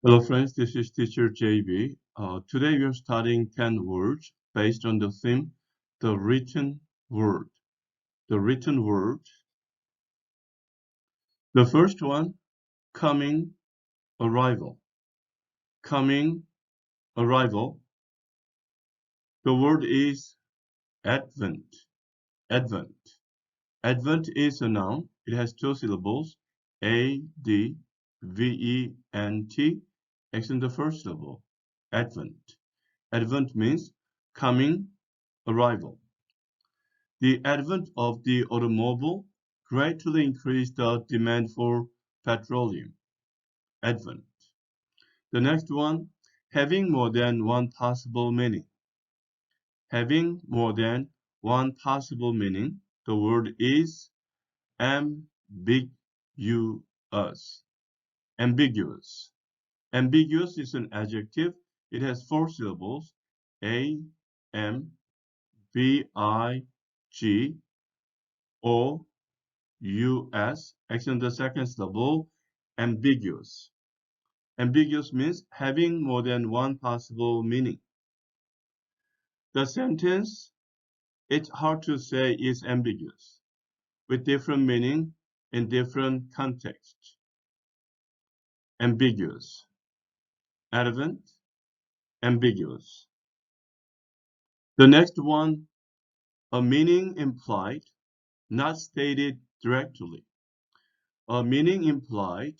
Hello friends, this is teacher JB. Today we are studying 10 words based on the theme, the written word. The written word. The first one, coming, arrival. Coming, arrival. The word is advent. Advent. Advent is a noun. It has two syllables, A-D-V-E-N-T. X in the first syllable. Advent. Advent means coming, arrival. The advent of the automobile greatly increased the demand for petroleum. Advent. The next one, having more than one possible meaning. Having more than one possible meaning. The word is ambiguous. Ambiguous. Ambiguous is an adjective. It has four syllables. A, M, B, I, G, O, US, action the second syllable, ambiguous. Ambiguous means having more than one possible meaning. The sentence, it's hard to say, is ambiguous, with different meaning in different contexts. Ambiguous. Advent, ambiguous. The next one, a meaning implied, not stated directly. A meaning implied,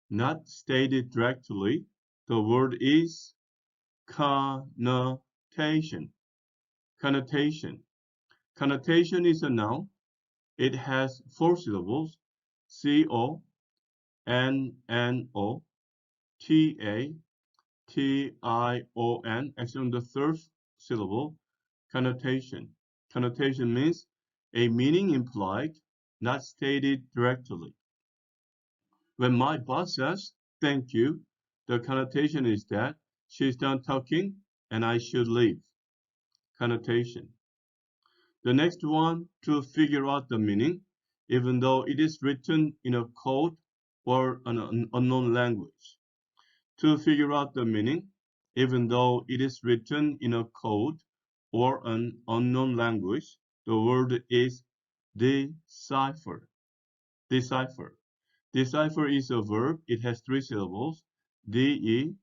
not stated directly. The word is connotation. Connotation. Connotation is a noun. It has four syllables. C-O-N-N-O-T-A-T-I-O-N. Actually, on the third syllable, connotation. Connotation means a meaning implied, not stated directly. When my boss says, thank you, the connotation is that she's done talking and I should leave. Connotation. The next one, to figure out the meaning, even though it is written in a code or an unknown language. To figure out the meaning, even though it is written in a code or an unknown language, the word is decipher. Decipher. Decipher is a verb. It has three syllables. D-E-C-I-P-H-E-R.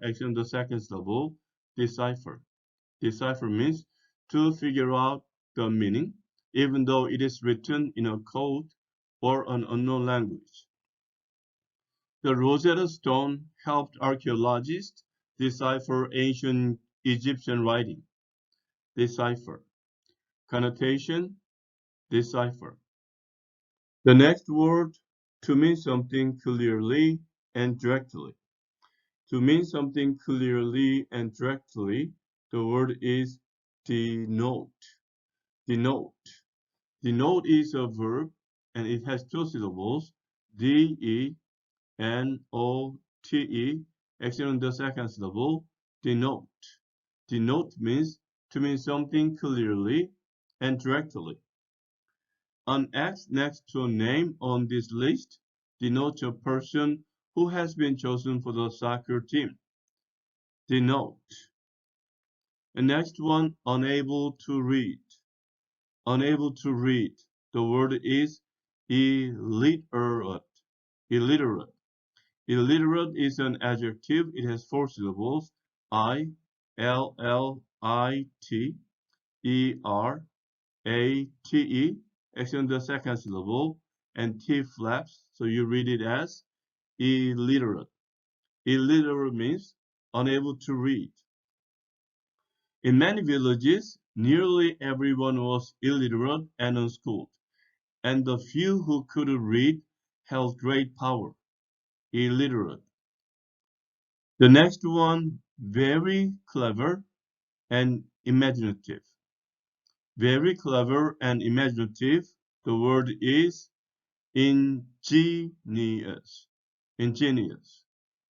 Action the second syllable. Decipher. Decipher means to figure out the meaning, even though it is written in a code or an unknown language. The Rosetta Stone helped archaeologists decipher ancient Egyptian writing. Decipher. Connotation, decipher. The next word, to mean something clearly and directly. To mean something clearly and directly, the word is denote. Denote. Denote is a verb and it has two syllables, D-E-N-O-T-E. Action on the second syllable, denote. Denote means to mean something clearly and directly. An X next to a name on this list denotes a person who has been chosen for the soccer team. Denote. The next one, unable to read. Unable to read. The word is illiterate. Illiterate. Illiterate is an adjective. It has four syllables. I-L-L-I-T-E-R-A-T-E. Action the second syllable. And T flaps. So you read it as illiterate. Illiterate means unable to read. In many villages, nearly everyone was illiterate and unschooled, and the few who could read held great power. Illiterate. The next one, very clever and imaginative. Very clever and imaginative. The word is ingenious. Ingenious.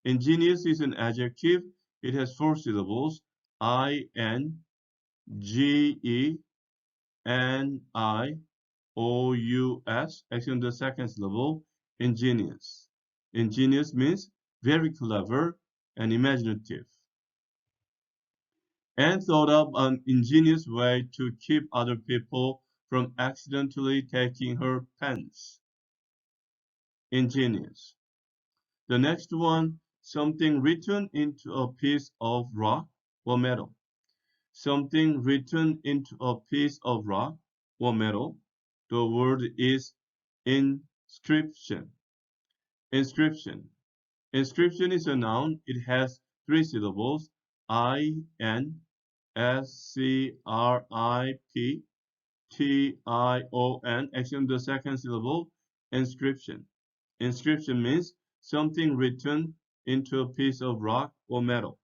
Ingenious is an adjective. It has four syllables. I-N-G-E-N-I-O-U-S. Actually, the second syllable, ingenious. Ingenious means very clever and imaginative. Anne thought up an ingenious way to keep other people from accidentally taking her pens. Ingenious. The next one, something written into a piece of rock or metal. Something written into a piece of rock or metal. The word is inscription. Inscription. Inscription is a noun. It has three syllables. INSCRIPTION. Actually, the second syllable, inscription. Inscription means something written into a piece of rock or metal.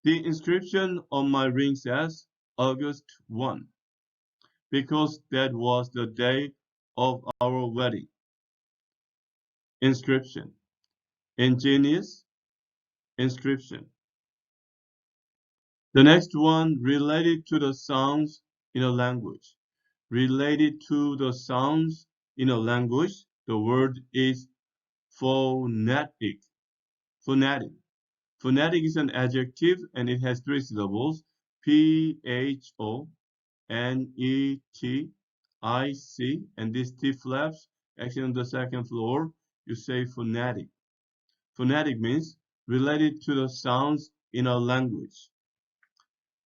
The inscription on my ring says August 1 because that was the day of our wedding. Inscription. Ingenious. Inscription. The next one, related to the sounds in a language. Related to the sounds in a language, the word is phonetic. Phonetic. Phonetic is an adjective and it has three syllables. PHONETIC. And these T flaps, actually on the second floor, you say phonetic. Phonetic means related to the sounds in a language.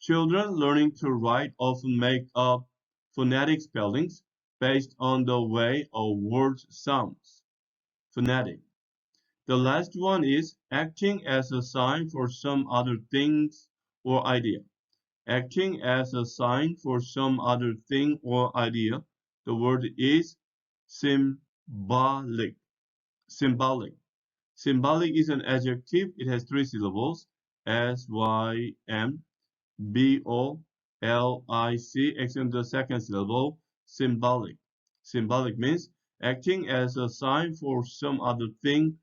Children learning to write often make up phonetic spellings based on the way a word sounds. Phonetic. The last one is acting as a sign for some other things or idea. Acting as a sign for some other thing or idea. The word is symbolic. Symbolic. Symbolic is an adjective. It has three syllables. SYMBOLIC. Actually, the second syllable, symbolic. Symbolic means acting as a sign for some other thing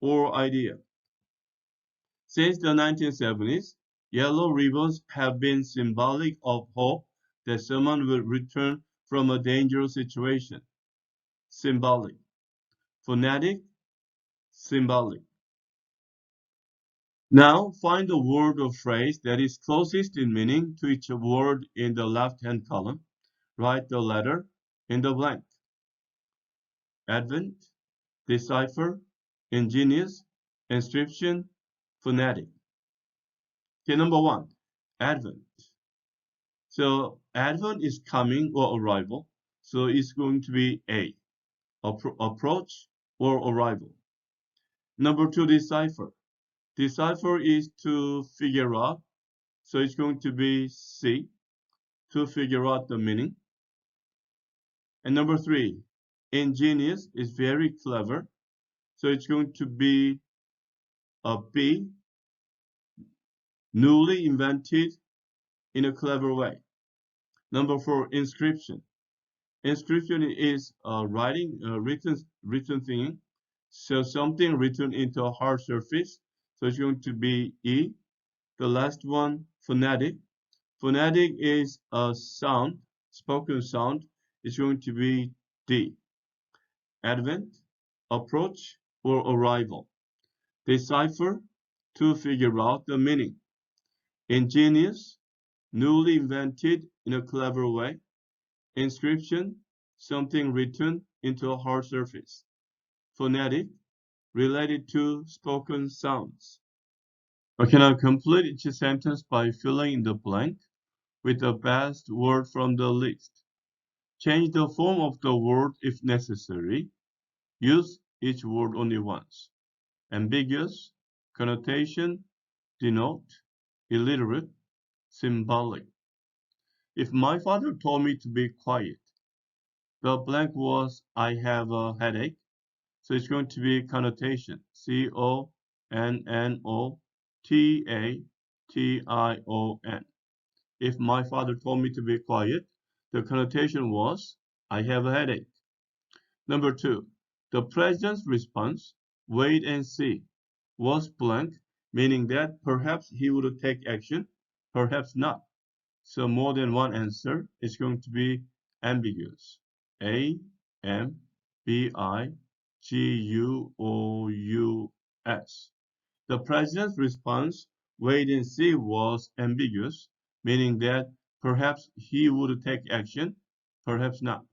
or idea. Since the 1970s, yellow ribbons have been symbolic of hope that someone will return from a dangerous situation. Symbolic. Phonetic, symbolic. Now find the word or phrase that is closest in meaning to each word in the left-hand column. Write the letter in the blank. Advent, decipher, ingenious, inscription, phonetic. Okay, number one, Advent. So Advent is coming or arrival. So it's going to be A, approach or arrival. Number two, decipher. Decipher is to figure out. So it's going to be C, to figure out the meaning. And number three, ingenious is very clever. So it's going to be a B, newly invented in a clever way. Number four, inscription. Inscription is writing, written thing. So something written into a hard surface. So it's going to be E. The last one, phonetic. Phonetic is a sound, spoken sound. It's going to be D. Advent, approach, or arrival. Decipher, to figure out the meaning. Ingenious, newly invented in a clever way. Inscription, something written into a hard surface. Phonetic, related to spoken sounds. Okay, now complete each sentence by filling in the blank with the best word from the list. Change the form of the word if necessary. Use each word only once. Ambiguous, connotation, denote, illiterate, symbolic. If my father told me to be quiet, the blank was I have a headache. So it's going to be connotation. CONNOTATION. If my father told me to be quiet, the connotation was I have a headache. Number two, the president's response, wait and see, was blank, meaning that perhaps he would take action, perhaps not. So more than one answer is going to be ambiguous. A, M, B, I, G-U-O-U-S. The president's response, wait and see, was ambiguous, meaning that perhaps he would take action, perhaps not.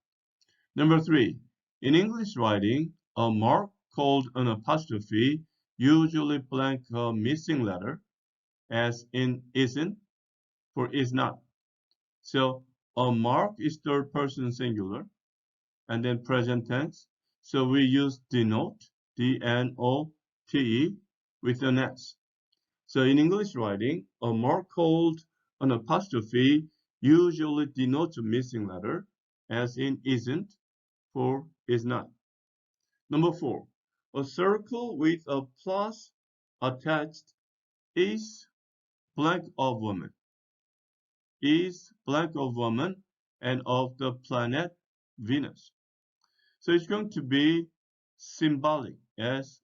Number three, in English writing, a mark called an apostrophe usually blank a missing letter, as in isn't for is not. So a mark is third person singular and then present tense. So we use denote, D-N-O-T-E, with an S. So in English writing, a mark called an apostrophe usually denotes a missing letter, as in isn't for is not. Number four, a circle with a plus attached is blank of woman, is blank of woman and of the planet Venus. So it's going to be symbolic, S-Y-M-B-O-L-I-C.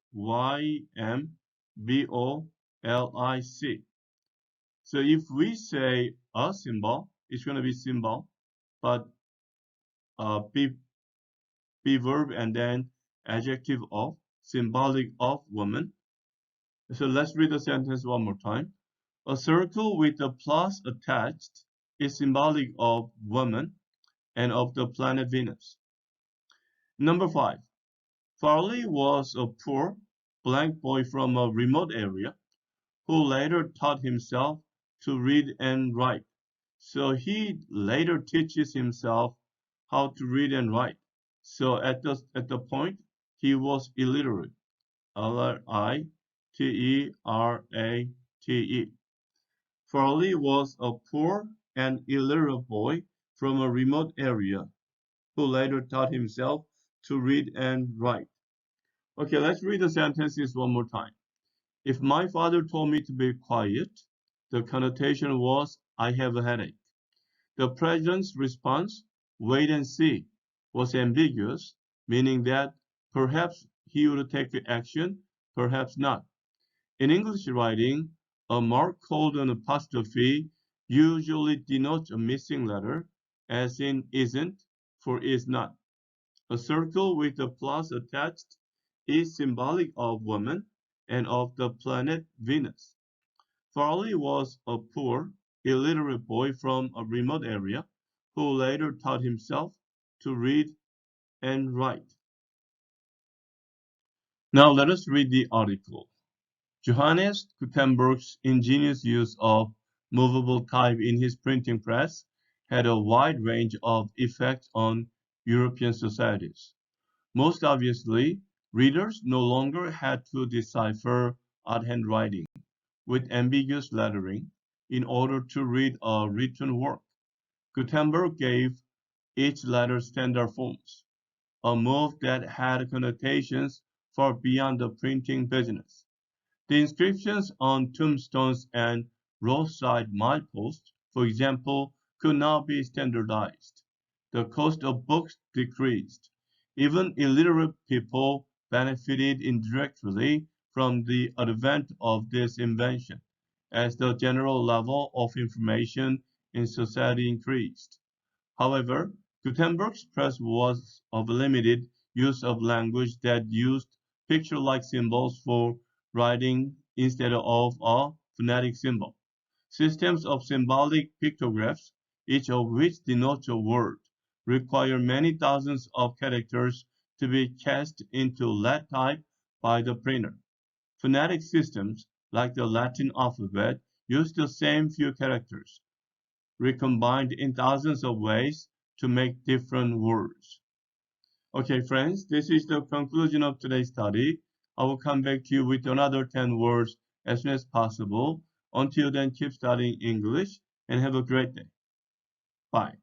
So if we say a symbol, it's going to be symbol, but be verb and then adjective of, symbolic of woman. So let's read the sentence one more time. A circle with a plus attached is symbolic of woman and of the planet Venus. Number five, Farley was a poor blank boy from a remote area who later taught himself to read and write. So he later teaches himself how to read and write. So at the point he was illiterate. L-I-T-E-R-A-T-E. Farley was a poor and illiterate boy from a remote area who later taught himself to read and write. Okay, let's read the sentences one more time. If my father told me to be quiet, the connotation was I have a headache. The president's response, wait and see, was ambiguous, meaning that perhaps he would take action, perhaps not. In English writing, a mark called an apostrophe usually denotes a missing letter, as in isn't for is not. A circle with a plus attached is symbolic of woman and of the planet Venus. Farley was a poor, illiterate boy from a remote area who later taught himself to read and write. Now let us read the article. Johannes Gutenberg's ingenious use of movable type in his printing press had a wide range of effects on European societies. Most obviously, readers no longer had to decipher odd handwriting with ambiguous lettering in order to read a written work. Gutenberg gave each letter standard forms, a move that had connotations far beyond the printing business. The inscriptions on tombstones and roadside mileposts, for example, could now be standardized. The cost of books decreased. Even illiterate people benefited indirectly from the advent of this invention, as the general level of information in society increased. However, Gutenberg's press was of limited use of language that used picture-like symbols for writing instead of a phonetic symbol. Systems of symbolic pictographs, each of which denotes a word, require many thousands of characters to be cast into lead type by the printer. Phonetic systems, like the Latin alphabet, use the same few characters, recombined in thousands of ways to make different words. Okay, friends, this is the conclusion of today's study. I will come back to you with another 10 words as soon as possible. Until then, keep studying English and have a great day. Bye.